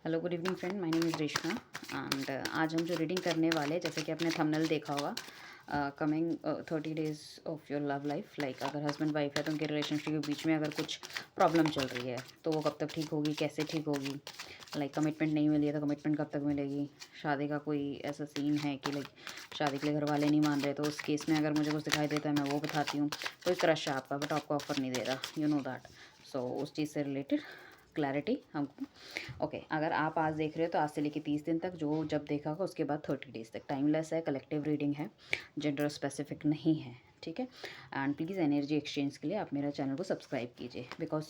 Hello good evening friend, my name is Reshma and आज हम जो रीडिंग करने वाले हैं, जैसे कि आपने थंबनेल देखा होगा, coming 30 days of your love life. Like अगर हस्बैंड वाइफ है तो उनके रिलेशनशिप के बीच में अगर कुछ प्रॉब्लम चल रही है तो वो कब तक ठीक होगी, कैसे ठीक होगी। लाइक कमिटमेंट नहीं मिली है तो कमिटमेंट कब तक मिलेगी। शादी का कोई ऐसा सीन है कि लाइक शादी के लिए घर वाले नहीं मान रहे, तो उस केस में अगर मुझे कुछ दिखाई देता है मैं वो बताती हूँ। कोई क्रश है आपका बट आपको ऑफर नहीं दे रहा, यू नो दैट। सो उस चीज़ से रिलेटेड क्लैरिटी हमको। ओके, अगर आप आज देख रहे हो तो आज से लेके 30 दिन तक, जो जब देखा होगा उसके बाद 30 डेज तक। टाइमलेस है, कलेक्टिव रीडिंग है, जेंडर स्पेसिफिक नहीं है, ठीक है। एंड प्लीज़ एनर्जी एक्सचेंज के लिए आप मेरा चैनल को सब्सक्राइब कीजिए, because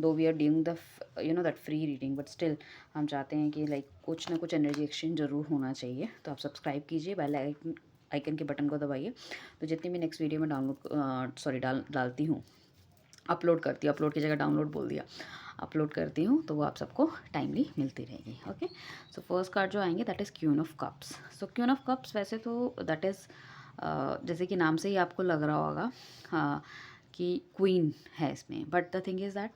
though we are doing the that free reading, but still हम चाहते हैं कि लाइक कुछ ना कुछ एनर्जी एक्सचेंज ज़रूर होना चाहिए। तो आप सब्सक्राइब कीजिए, बेल आइकन के बटन को दबाइए, तो जितनी भी नेक्स्ट वीडियो में डालती हूँ, अपलोड करती हूँ, अपलोड की जगह डाउनलोड बोल दिया, अपलोड करती हूँ, तो वो आप सबको टाइमली मिलती रहेगी। ओके, सो फर्स्ट कार्ड जो आएंगे that is queen of cups. So queen of cups वैसे तो दैट इज़ जैसे कि नाम से ही आपको लग रहा होगा कि क्वीन है इसमें, but the thing is that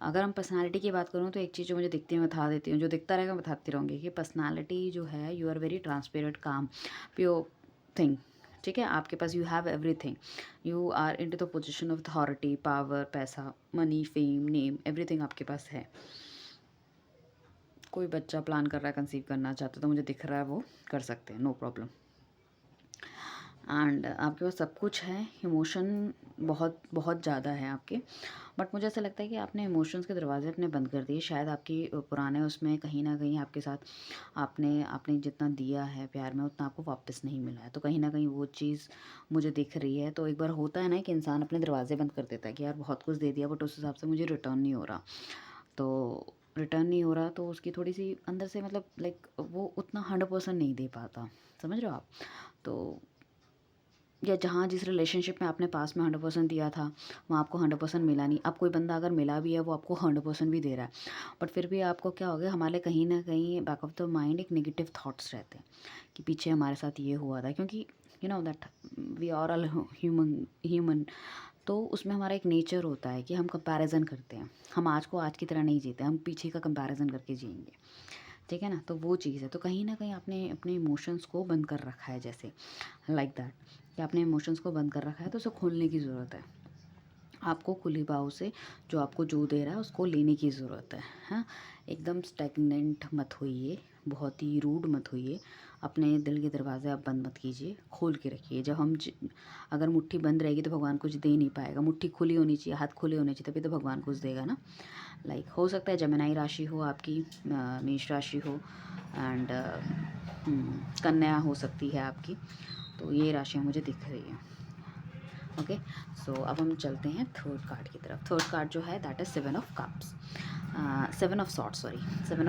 अगर हम पर्सनालिटी की बात करूँ तो एक चीज़ जो मुझे दिखती है मैं बता देती हूँ, जो दिखता रहेगा मैं बताती रहूँगी कि पर्सनालिटी जो है, you are very transparent, calm, pure thing, ठीक है। आपके पास you have everything, you are in to the position of authority, power, पैसा, मनी, फेम, नेम, एवरीथिंग आपके पास है। कोई बच्चा प्लान कर रहा है, कंसीव करना चाहता है तो मुझे दिख रहा है वो कर सकते हैं, नो प्रॉब्लम। एंड आपके पास सब कुछ है, इमोशन बहुत बहुत ज़्यादा है आपके, बट मुझे ऐसा लगता है कि आपने इमोशंस के दरवाजे अपने बंद कर दिए। शायद आपकी पुराने उसमें कहीं ना कहीं आपके साथ आपने आपने जितना दिया है प्यार में उतना आपको वापस नहीं मिला है, तो कहीं ना कहीं वो चीज़ मुझे दिख रही है। तो एक बार होता है ना कि इंसान अपने दरवाजे बंद कर देता है कि यार बहुत कुछ दे दिया बट उस हिसाब से मुझे रिटर्न नहीं हो रहा, तो रिटर्न नहीं हो रहा तो उसकी थोड़ी सी अंदर से मतलब लाइक वो उतना 100% नहीं दे पाता, समझ रहे हो आप। तो या जहाँ जिस रिलेशनशिप में आपने पास में 100% दिया था वहाँ आपको 100% मिला नहीं। अब कोई बंदा अगर मिला भी है वो आपको 100% भी दे रहा है, बट फिर भी आपको क्या हो गया, हमारे कहीं ना कहीं बैक ऑफ द माइंड एक नेगेटिव थॉट्स रहते हैं कि पीछे हमारे साथ ये हुआ था, क्योंकि you know that we are all human. तो उसमें हमारा एक नेचर होता है कि हम कंपैरिजन करते हैं, हम आज को आज की तरह नहीं जीते, हम पीछे का कंपैरिजन करके जिएंगे, ठीक है ना। तो वो चीज़ है, तो कहीं ना कहीं आपने अपने इमोशंस को बंद कर रखा है, जैसे लाइक दैट कि आपने इमोशंस को बंद कर रखा है, तो उसे खोलने की ज़रूरत है। आपको खुली बाहों से जो आपको जो दे रहा है उसको लेने की ज़रूरत है। हाँ, एकदम स्टैग्नेंट मत होइए, बहुत ही रूड मत होइए। अपने दिल के दरवाजे आप बंद मत कीजिए, खोल के रखिए। जब अगर मुट्ठी बंद रहेगी तो भगवान कुछ दे नहीं पाएगा। मुट्ठी खुली होनी चाहिए, हाथ खुले होने चाहिए, तभी तो भगवान कुछ देगा ना। लाइक हो सकता है जमेनाई राशि हो आपकी, मेष राशि हो, एंड कन्या हो सकती है आपकी। तो ये राशियाँ मुझे दिख रही हैं। ओके, सो अब हम चलते हैं थर्ड कार्ड की तरफ। थर्ड कार्ड जो है that is 7 of cups, 7 of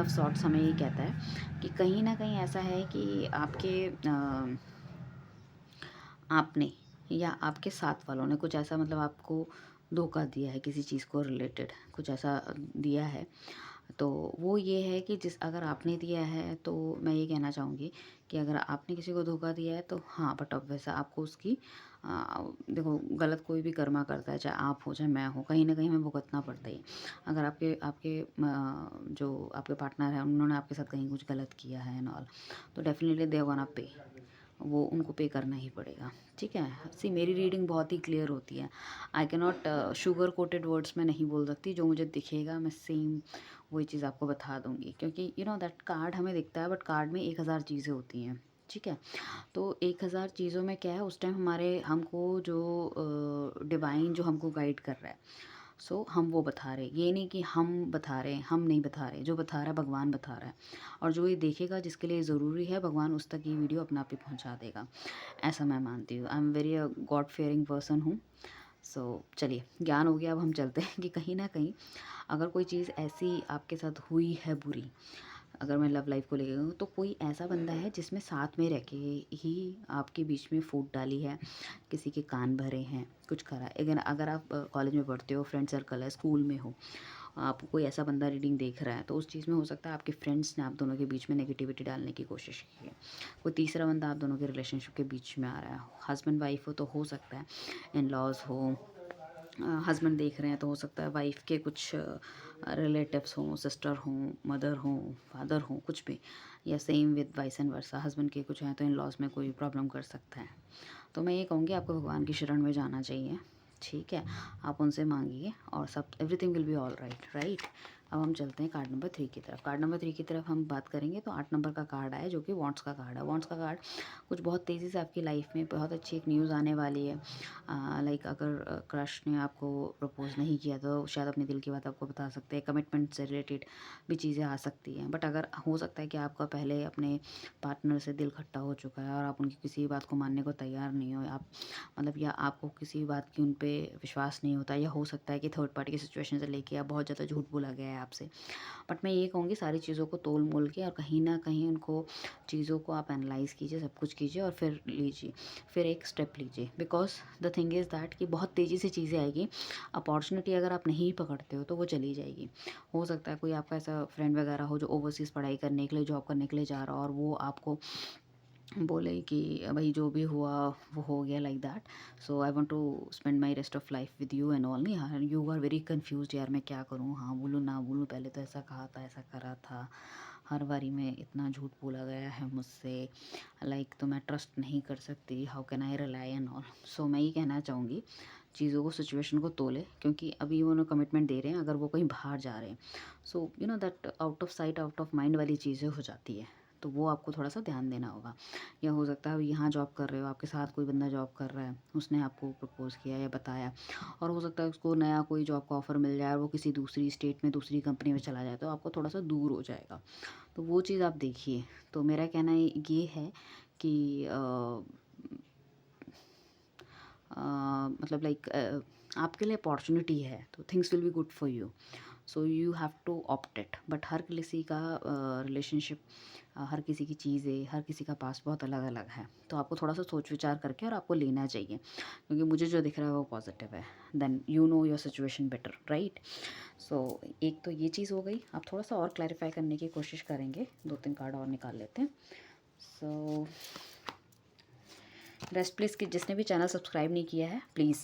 swords हमें ये कहता है कि कहीं ना कहीं ऐसा है कि आपने या आपके साथ वालों ने कुछ ऐसा मतलब आपको धोखा दिया है, किसी चीज़ को रिलेटेड कुछ ऐसा दिया है। तो वो ये है कि अगर आपने दिया है तो मैं ये कहना चाहूँगी कि अगर आपने किसी को धोखा दिया है तो हाँ, बट अब वैसा आपको उसकी देखो, गलत कोई भी कर्मा करता है, चाहे आप हो चाहे मैं हो, कहीं ना कहीं हमें भुगतना पड़ता ही है। अगर आपके आपके जो आपके पार्टनर हैं उन्होंने आपके साथ कहीं कुछ गलत किया है एंड ऑल, तो डेफिनेटली दे गोना पे, वो उनको पे करना ही पड़ेगा, ठीक है। सी मेरी रीडिंग बहुत ही क्लियर होती है, I can not sugar coated words में नहीं बोल सकती। जो मुझे दिखेगा मैं सेम वही चीज़ आपको बता दूंगी, क्योंकि यू नो दैट कार्ड हमें दिखता है बट कार्ड में 1000 चीज़ें होती हैं, ठीक है। तो 1000 चीज़ों में क्या है, उस टाइम हमारे हमको जो डिवाइन जो हमको गाइड कर रहा है, सो हम वो बता रहे, ये नहीं कि हम बता रहे हैं, हम नहीं बता रहे, जो बता रहा है भगवान बता रहा है। और जो ये देखेगा जिसके लिए ज़रूरी है, भगवान उस तक ये वीडियो अपना आप ही पहुँचा देगा, ऐसा मैं मानती हूँ। I am very God fearing person हूँ। सो चलिए, ज्ञान हो गया, अब हम चलते हैं कि कहीं ना कहीं अगर कोई चीज़ ऐसी आपके साथ हुई है बुरी, अगर मैं लव लाइफ को लेकर हूँ, तो कोई ऐसा बंदा है जिसमें साथ में रह के ही आपके बीच में फूट डाली है, किसी के कान भरे हैं, कुछ करा है। अगर आप कॉलेज में पढ़ते हो, फ्रेंड सर्कल है, स्कूल में हो, आपको कोई ऐसा बंदा रीडिंग देख रहा है, तो उस चीज़ में हो सकता है आपके फ्रेंड्स ने आप दोनों के बीच में नेगेटिविटी डालने की कोशिश की है। कोई तीसरा बंदा आप दोनों के रिलेशनशिप के बीच में आ रहा है, हस्बैंड वाइफ हो तो हो सकता है, इन लॉज हो, हस्बैंड देख रहे हैं तो हो सकता है वाइफ के कुछ रिलेटिव्स हों, सिस्टर हों, मदर हों, फादर हों, कुछ भी, या same with vice and versa, husband के कुछ हैं तो इन लॉज में कोई प्रॉब्लम कर सकता है। तो मैं ये कहूँगी आपको भगवान की शरण में जाना चाहिए, ठीक है। आप उनसे मांगिए और सब everything will be all right, right. अब हम चलते हैं कार्ड नंबर 3 की तरफ। कार्ड नंबर 3 की तरफ हम बात करेंगे तो 8 नंबर का कार्ड आया, जो कि वॉन्ट्स का कार्ड है। वॉन्ट्स का कार्ड कुछ बहुत तेज़ी से आपकी लाइफ में बहुत अच्छी एक न्यूज़ आने वाली है। लाइक अगर क्रश ने आपको प्रपोज नहीं किया तो शायद अपने दिल की बात आपको बता सकते हैं। कमिटमेंट से रिलेटेड भी चीज़ें आ सकती हैं, बट अगर हो सकता है कि आपका पहले अपने पार्टनर से दिल खट्टा हो चुका है और आप उनकी किसी भी बात को मानने को तैयार नहीं हो, आप मतलब, या आपको किसी भी बात की उन पे विश्वास नहीं होता, या हो सकता है कि थर्ड पार्टी की सिचुएशन से लेके आप बहुत ज़्यादा झूठ बोला गया है आपसे। बट मैं ये कहूँगी सारी चीज़ों को तोल मोल के और कहीं ना कहीं उनको चीज़ों को आप एनालाइज़ कीजिए, सब कुछ कीजिए और फिर लीजिए, फिर एक स्टेप लीजिए। Because the thing is that कि बहुत तेज़ी से चीज़ें आएगी। अपॉर्चुनिटी अगर आप नहीं पकड़ते हो तो वो चली जाएगी। हो सकता है कोई आपका ऐसा फ्रेंड वगैरह हो जो ओवरसीज़ पढ़ाई करने के लिए, जॉब करने के लिए जा रहा हो, और वो आपको बोले कि भाई जो भी हुआ वो हो गया, like that. So I want to spend my rest of life with you and all. नहीं यार, यू आर वेरी कंफ्यूज यार, मैं क्या करूँ, हाँ बोलूँ ना बोलूँ, पहले तो ऐसा कहा था, ऐसा करा था, हर बारी में इतना झूठ बोला गया है मुझसे, लाइक तो मैं ट्रस्ट नहीं कर सकती, how can I rely and all. So मैं ये कहना चाहूँगी चीज़ों को, सिचुएशन को तोले, क्योंकि अभी वो कमिटमेंट दे रहे हैं, अगर वो कहीं बाहर जा रहे हैं, so you know that out of sight out of mind वाली चीज़ें हो जाती है, तो वो आपको थोड़ा सा ध्यान देना होगा। या हो सकता है अब यहाँ जॉब कर रहे हो, आपके साथ कोई बंदा जॉब कर रहा है, उसने आपको प्रपोज़ किया या बताया, और हो सकता है उसको नया कोई जॉब का ऑफ़र मिल जाए और वो किसी दूसरी स्टेट में दूसरी कंपनी में चला जाए, तो आपको थोड़ा सा दूर हो जाएगा। तो वो चीज़ आप देखिए। तो मेरा कहना ये है कि मतलब लाइक आपके लिए अपॉर्चुनिटी है तो things will be good for you, so you have to opt it. But हर किसी का रिलेशनशिप, हर किसी की चीज़ें, हर किसी का पास बहुत अलग अलग है, तो आपको थोड़ा सा सोच विचार करके और आपको लेना चाहिए, क्योंकि मुझे जो दिख रहा है वो पॉजिटिव है। Then you know your situation better, right. So एक तो ये चीज़ हो गई। आप थोड़ा सा और क्लैरिफाई करने की कोशिश करेंगे, 2-3 कार्ड और निकाल लेते हैं। सो रेस्ट प्लीज़ कि जिसने भी चैनल सब्सक्राइब नहीं किया है प्लीज़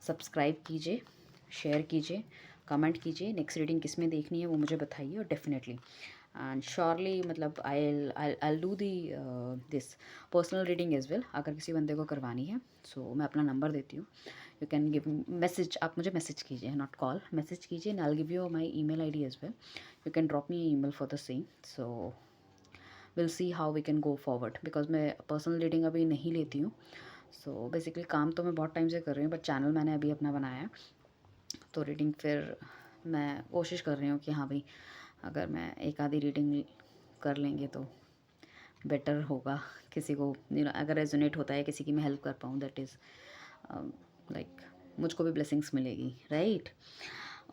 सब्सक्राइब कीजिए, शेयर कीजिए, कमेंट कीजिए। नेक्स्ट रीडिंग किस में देखनी है वो मुझे बताइए, और डेफिनेटली एंड श्योरली मतलब I do the this personal reading as well, अगर किसी बंदे को करवानी है। सो मैं अपना नंबर देती हूँ, यू कैन गिव मैसेज, आप मुझे मैसेज कीजिए, नॉट कॉल, मैसेज कीजिए, and I give you my email ID as well, you can drop me email for the same. So will see how we can go forward, because मैं personal reading अभी नहीं लेती हूँ। So basically काम तो मैं बहुत टाइम से कर रही हूँ, बट चैनल मैंने अभी अपना बनाया है, तो रीडिंग फिर मैं कोशिश कर रही हूँ कि हाँ भाई, अगर मैं एक आधी रीडिंग कर लेंगे तो बेटर होगा, किसी को अगर रेजोनेट होता है, किसी की मैं हेल्प कर पाऊँ, दैट इज़ लाइक मुझको भी ब्लेसिंग्स मिलेगी, राइट।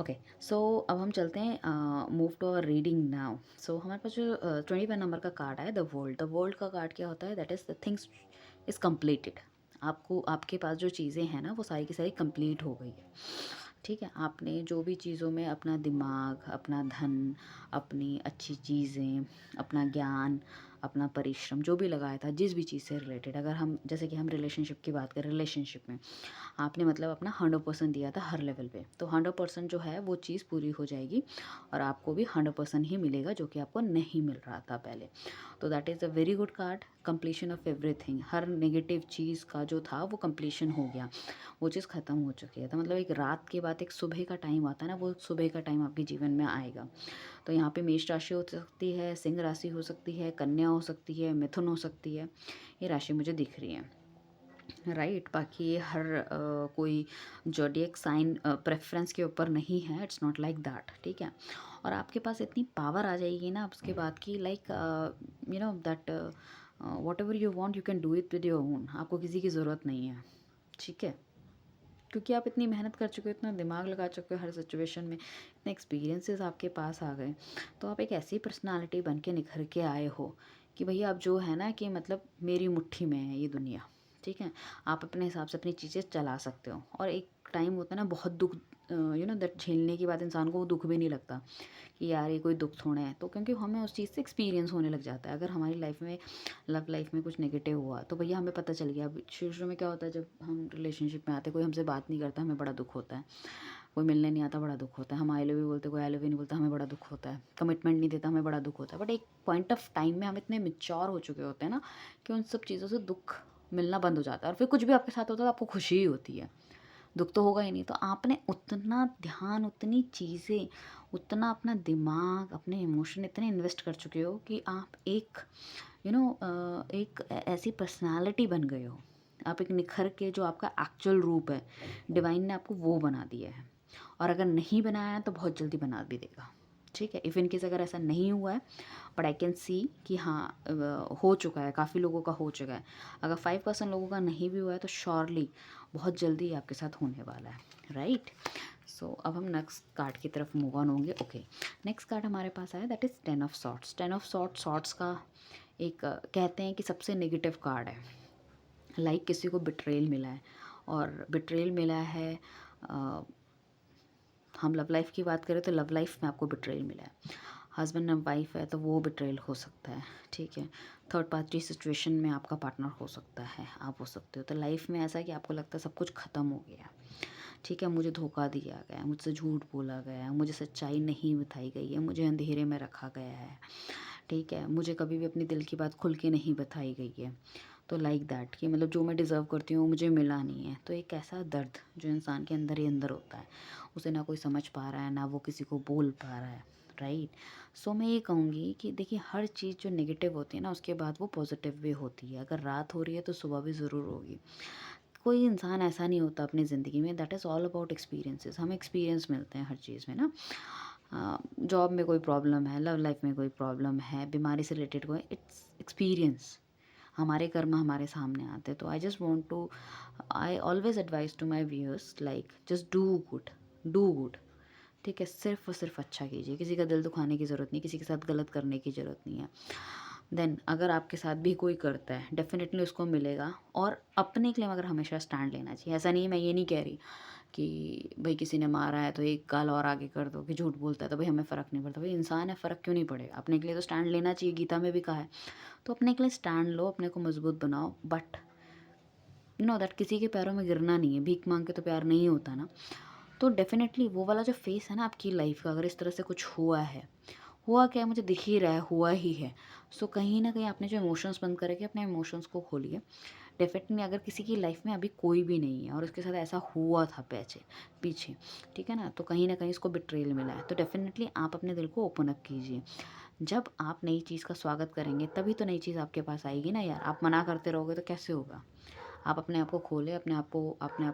ओके, सो अब हम चलते हैं move to our reading now. So हमारे पास जो 21 नंबर का कार्ड है, द वर्ल्ड। द वर्ल्ड का कार्ड क्या होता है, that is the things is completed. आपको, आपके पास जो चीज़ें हैं ना वो सारी की सारी कंप्लीट हो गई है, ठीक है। आपने जो भी चीज़ों में अपना दिमाग, अपना धन, अपनी अच्छी चीज़ें, अपना ज्ञान, अपना परिश्रम जो भी लगाया था, जिस भी चीज़ से रिलेटेड, अगर हम जैसे कि हम रिलेशनशिप की बात करें, रिलेशनशिप में आपने मतलब अपना 100% दिया था हर लेवल पे, तो 100% जो है वो चीज़ पूरी हो जाएगी और आपको भी 100% ही मिलेगा, जो कि आपको नहीं मिल रहा था पहले। तो that is a very good card, completion of everything. हर नेगेटिव चीज़ का जो था वो कंप्लीशन हो गया, वो चीज़ ख़त्म हो चुकी है। तो मतलब एक रात के बाद एक सुबह का टाइम आता है ना, वो सुबह का टाइम आपके जीवन में आएगा। तो यहाँ पे मेष राशि हो सकती है, सिंह राशि हो सकती है, कन्या हो सकती है, मिथुन हो सकती है, ये राशि मुझे दिख रही है, राइट। बाकी ये हर कोई जोडियक साइन प्रेफरेंस के ऊपर नहीं है, इट्स नॉट लाइक दैट, ठीक है। और आपके पास इतनी पावर आ जाएगी ना उसके बाद की, like you know that what ever you want you can do it with your own, आपको किसी की ज़रूरत नहीं है, ठीक है। क्योंकि आप इतनी मेहनत कर चुके हो, इतना दिमाग लगा चुके हो हर सिचुएशन में, इतने एक्सपीरियंसेस आपके पास आ गए, तो आप एक ऐसी पर्सनालिटी बन के निखर के आए हो कि भैया अब जो है ना कि मतलब मेरी मुट्ठी में है ये दुनिया, ठीक है। आप अपने हिसाब से अपनी चीज़ें चला सकते हो, और एक टाइम होता है ना बहुत दुख दैट झेलने के बाद इंसान को वो दुःख भी नहीं लगता कि यार ये कोई दुःख थोड़ा है, तो क्योंकि हमें उस चीज़ से एक्सपीरियंस होने लग जाता है। अगर हमारी लाइफ में लव लाइफ में कुछ नेगेटिव हुआ तो भैया हमें पता चल गया। अब शुरू शुरू में क्या होता है, जब हम रिलेशनशिप में आते कोई हमसे बात नहीं करता हमें बड़ा दुःख होता है, कोई मिलने नहीं आता बड़ा दुःख होता है, हम आई लव यू बोलते कोई आई लव यू नहीं बोलता हमें बड़ा दुःख होता है, कमिटमेंट नहीं देता हमें बड़ा दुःख होता है। बट एक पॉइंट ऑफ टाइम में हम इतने मेच्योर हो चुके होते हैं ना कि उन सब चीज़ों से दुःख मिलना बंद हो जाता है, और फिर कुछ भी आपके साथ होता है तो आपको खुशी ही होती है, दुःख तो होगा ही नहीं। तो आपने उतना ध्यान, उतनी चीज़ें, उतना अपना दिमाग, अपने इमोशन इतने इन्वेस्ट कर चुके हो कि आप एक एक ऐसी पर्सनालिटी बन गए हो। आप एक निखर के जो आपका एक्चुअल रूप है, डिवाइन ने आपको वो बना दिया है। और अगर नहीं बनाया है तो बहुत जल्दी बना भी देगा, ठीक है। इफ़ इन केस अगर ऐसा नहीं हुआ है, बट आई कैन सी कि हाँ हो चुका है, काफ़ी लोगों का हो चुका है। अगर 5% लोगों का नहीं भी हुआ है तो श्योरली बहुत जल्दी आपके साथ होने वाला है, राइट। सो अब हम नेक्स्ट कार्ड की तरफ मूव ऑन होंगे। ओके, नेक्स्ट कार्ड हमारे पास आया, that is 10 of swords. 10 of swords का एक कहते हैं कि सबसे नेगेटिव कार्ड है। लाइक किसी को बिट्रेल मिला है, और बिट्रेल मिला है, अ, हम लव लाइफ की बात करें तो लव लाइफ में आपको बिट्रेल मिला है। हस्बैंड एंड वाइफ है तो वो बिट्रेल हो सकता है, ठीक है। थर्ड पार्टी सिचुएशन में आपका पार्टनर हो सकता है, आप हो सकते हो। तो लाइफ में ऐसा है कि आपको लगता है सब कुछ ख़त्म हो गया, ठीक है, मुझे धोखा दिया गया, मुझसे झूठ बोला गया, मुझे सच्चाई नहीं बताई गई है, मुझे अंधेरे में रखा गया है, ठीक है, मुझे कभी भी अपनी दिल की बात खुल के नहीं बताई गई है। तो लाइक दैट कि मतलब जो मैं डिज़र्व करती हूँ वो मुझे मिला नहीं है। तो एक ऐसा दर्द जो इंसान के अंदर ही अंदर होता है, उसे ना कोई समझ पा रहा है, ना वो किसी को बोल पा रहा है, राइट। सो मैं ये कहूँगी कि देखिए हर चीज़ जो नेगेटिव होती है ना उसके बाद वो पॉजिटिव भी होती है। अगर रात हो रही है तो सुबह भी ज़रूर होगी। कोई इंसान ऐसा नहीं होता अपनी ज़िंदगी में, that is all about experiences. हमें एक्सपीरियंस मिलते हैं हर चीज़ में ना। जॉब में कोई प्रॉब्लम है, लव लाइफ में कोई प्रॉब्लम है, बीमारी से रिलेटेड कोई, इट्स एक्सपीरियंस। हमारे कर्म हमारे सामने आते हैं। तो I just want to, I always advice to my viewers like just do good, do good, ठीक है। सिर्फ और सिर्फ अच्छा कीजिए, किसी का दिल दुखाने की ज़रूरत नहीं, किसी के साथ गलत करने की ज़रूरत नहीं है। देन अगर आपके साथ भी कोई करता है डेफिनेटली उसको मिलेगा। और अपने क्लेम अगर हमेशा स्टैंड लेना चाहिए। ऐसा नहीं है, मैं ये नहीं कह रही कि भाई किसी ने मारा है तो एक गाल और आगे कर दो, कि झूठ बोलता है तो भाई हमें फ़र्क नहीं पड़ता। भाई इंसान है, फ़र्क क्यों नहीं पड़ेगा। अपने के लिए तो स्टैंड लेना चाहिए, गीता में भी कहा है। तो अपने के लिए स्टैंड लो, अपने को मजबूत बनाओ, बट दैट किसी के पैरों में गिरना नहीं है। भीख मांग के तो प्यार नहीं होता ना। तो डेफिनेटली वो वाला जो फेस है ना आपकी लाइफ का, अगर इस तरह से कुछ हुआ है, हुआ क्या है मुझे दिख ही रहा है, हुआ ही है। सो कहीं ना कहीं आपने जो इमोशंस बंद करे के अपने इमोशंस को खोलिए। डेफिनेटली अगर किसी की लाइफ में अभी कोई भी नहीं है और उसके साथ ऐसा हुआ था पीछे पीछे, ठीक है ना, तो कहीं ना कहीं इसको बिट्रेल मिला है। तो डेफिनेटली आप अपने दिल को ओपन अप कीजिए। जब आप नई चीज़ का स्वागत करेंगे तभी तो नई चीज़ आपके पास आएगी ना यार। आप मना करते रहोगे तो कैसे होगा। आप अपने आप को खोलें, अपने आप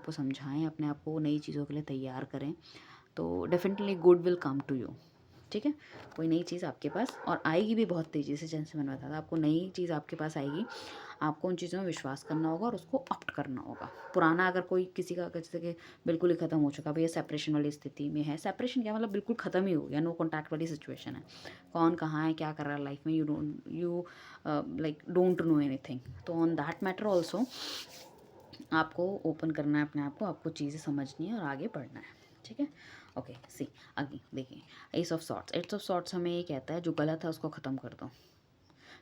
को समझाएं, अपने आप को नई चीज़ों के लिए तैयार करें। तो definitely good will come to you, ठीक है। कोई नई चीज़ आपके पास और आएगी भी बहुत तेज़ी से। जैसे मैंने बताया था आपको नई चीज़ आपके पास आएगी। आपको उन चीज़ों में विश्वास करना होगा और उसको ऑप्ट करना होगा। पुराना अगर कोई किसी का जैसे कि बिल्कुल ही ख़त्म हो चुका, भैया सेपरेशन वाली स्थिति में है। सेपरेशन क्या मतलब, बिल्कुल ख़त्म ही हो गया, नो कॉन्टैक्ट वाली सिचुएशन है। कौन कहाँ है, क्या कर रहा है लाइफ में, you like don't know anything. तो ऑन दैट मैटर ऑल्सो आपको ओपन करना है अपने आप को, आपको चीज़ें समझनी है और आगे बढ़ना है, ठीक है। ओके, सी आगे देखिए, एट्स ऑफ सॉर्ट्स हमें ये कहता है जो गलत है उसको ख़त्म कर दो।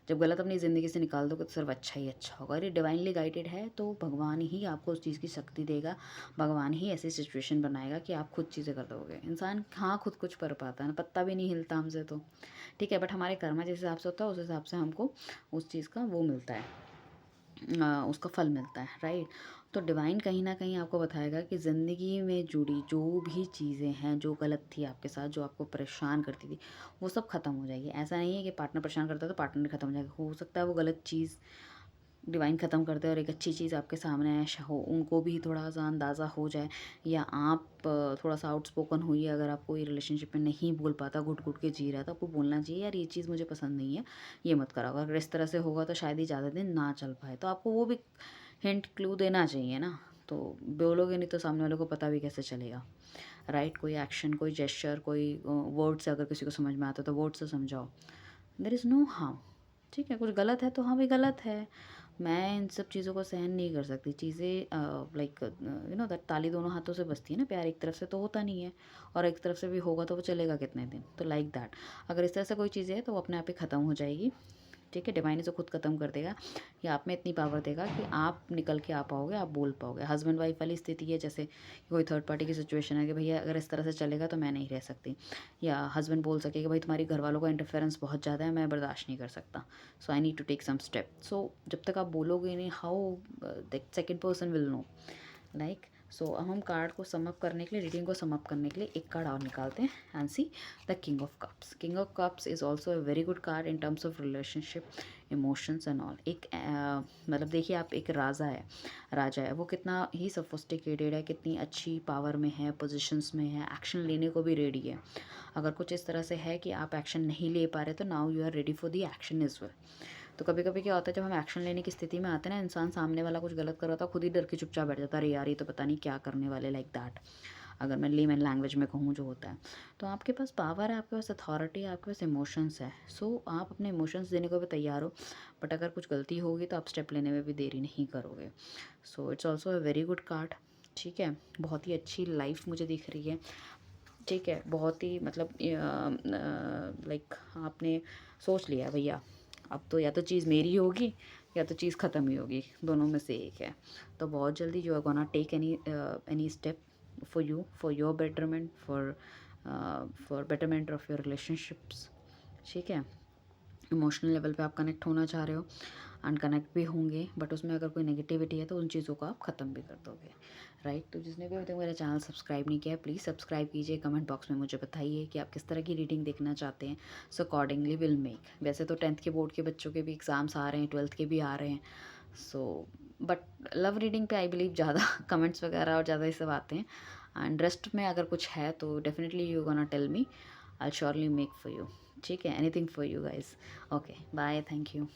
जब गलत अपनी ज़िंदगी से निकाल दोगे तो सिर्फ अच्छा ही अच्छा होगा। ये डिवाइनली गाइडेड है तो भगवान ही आपको उस चीज़ की शक्ति देगा। भगवान ही ऐसी सिचुएशन बनाएगा कि आप खुद चीज़ें कर दोगे। इंसान हाँ खुद कुछ कर पाता है ना, पत्ता भी नहीं हिलता हमसे तो, ठीक है। बट हमारे कर्मा जिस हिसाब से होता है उस हिसाब से हमको उस चीज़ का वो मिलता है, उसका फल मिलता है, राइट। तो डिवाइन कहीं ना कहीं आपको बताएगा कि ज़िंदगी में जुड़ी जो भी चीज़ें हैं जो गलत थी आपके साथ, जो आपको परेशान करती थी, वो सब ख़त्म हो जाएगी। ऐसा नहीं है कि पार्टनर परेशान करता है तो पार्टनर ख़त्म हो जाएगा। हो सकता है वो गलत चीज़ डिवाइन ख़त्म कर दे और एक अच्छी चीज़ आपके सामने हो, उनको भी थोड़ा सा अंदाज़ा हो जाए। या आप थोड़ा सा आउटस्पोकन हुई, अगर आप कोई रिलेशनशिप में नहीं बोल पाता, घुट घुट के जी रहा था, आपको बोलना चाहिए यार ये चीज़ मुझे पसंद नहीं है, ये मत करो। अगर इस तरह से होगा तो शायद ही ज़्यादा दिन ना चल पाए। तो आपको वो भी हिंट क्लू देना चाहिए ना। तो बोलोगे नहीं तो सामने वाले को पता भी कैसे चलेगा, राइट। कोई एक्शन, कोई जेस्चर, कोई वर्ड से अगर किसी को समझ में आता है तो वर्ड से समझाओ। देयर इज़ नो हार्म, ठीक है। कुछ गलत है तो हाँ भाई गलत है, मैं इन सब चीज़ों को सहन नहीं कर सकती। चीज़ें लाइक दैट ताली दोनों हाथों से बजती है ना, प्यार एक तरफ से तो होता नहीं है और एक तरफ से भी होगा तो वो चलेगा कितने दिन, तो लाइक दैट अगर इस तरह से कोई चीज़ है तो वो अपने आप ही ख़त्म हो जाएगी। ठीक है, डिवाइन इसे खुद ख़त्म कर देगा या आप में इतनी पावर देगा कि आप निकल के आ पाओगे, आप बोल पाओगे। हस्बैंड वाइफ वाली स्थिति है, जैसे कोई थर्ड पार्टी की सिचुएशन है कि भैया अगर इस तरह से चलेगा तो मैं नहीं रह सकती, या हस्बैंड बोल सके कि भाई तुम्हारी घर वालों का इंटरफेरेंस बहुत ज़्यादा है, मैं बर्दाश्त नहीं कर सकता, so I need to take some step. So जब तक आप बोलोगे नहीं, how the second person will know, like. So अब हम कार्ड को सम अप करने के लिए, रीडिंग को सम अप करने के लिए एक कार्ड और निकालते हैं and see the king of cups. King of cups is also a very good card in terms of relationship, emotions and all. एक मतलब देखिए, आप एक राजा है, वो कितना ही सोफिस्टिकेटेड है, कितनी अच्छी पावर में है, पोजिशंस में है, एक्शन लेने को भी रेडी है। अगर कुछ इस तरह से है कि आप एक्शन नहीं ले पा रहे तो now you are ready for the action is well. तो कभी कभी क्या होता है, जब हम एक्शन लेने की स्थिति में आते हैं ना, इंसान सामने वाला कुछ गलत कर रहा था, खुद ही डर के चुपचाप बैठ जाता है, अरे यार ये तो पता नहीं क्या करने वाले, लाइक दैट। अगर मैं लेमन लैंग्वेज में कहूँ जो होता है, तो आपके पास पावर है, आपके पास अथॉरिटी है, आपके पास इमोशंस है। सो आप अपने इमोशंस देने को भी तैयार हो, बट अगर कुछ गलती होगी तो आप स्टेप लेने में भी देरी नहीं करोगे। So it's also a very good card. ठीक है, बहुत ही अच्छी लाइफ मुझे दिख रही है। ठीक है, बहुत ही मतलब लाइक आपने सोच लिया भैया, अब तो या तो चीज़ मेरी होगी या तो चीज़ ख़त्म ही होगी, दोनों में से एक है। तो बहुत जल्दी you are gonna take any step for you, for your betterment, for betterment of your relationships. ठीक है, इमोशनल लेवल पे आप कनेक्ट होना चाह रहे हो, अनकनेक्ट भी होंगे, बट उसमें अगर कोई नेगेटिविटी है तो उन चीज़ों को आप ख़त्म भी कर दोगे, राइट। तो जिसने भी अभी तक मेरा चैनल सब्सक्राइब नहीं किया है, प्लीज़ सब्सक्राइब कीजिए। कमेंट बॉक्स में मुझे बताइए कि आप किस तरह की रीडिंग देखना चाहते हैं, सो अकॉर्डिंगली विल मेक। वैसे तो 10th के बोर्ड के बच्चों के भी एग्ज़ाम्स आ रहे हैं, 12th के भी आ रहे हैं, सो बट लव रीडिंग पे आई बिलीव ज़्यादा कमेंट्स वगैरह और ज़्यादा ये सब आते हैं, एंड रेस्ट में अगर कुछ है तो definitely you gonna tell me, I surely make for you. ठीक है, anything for you guys. Okay, bye, thank you.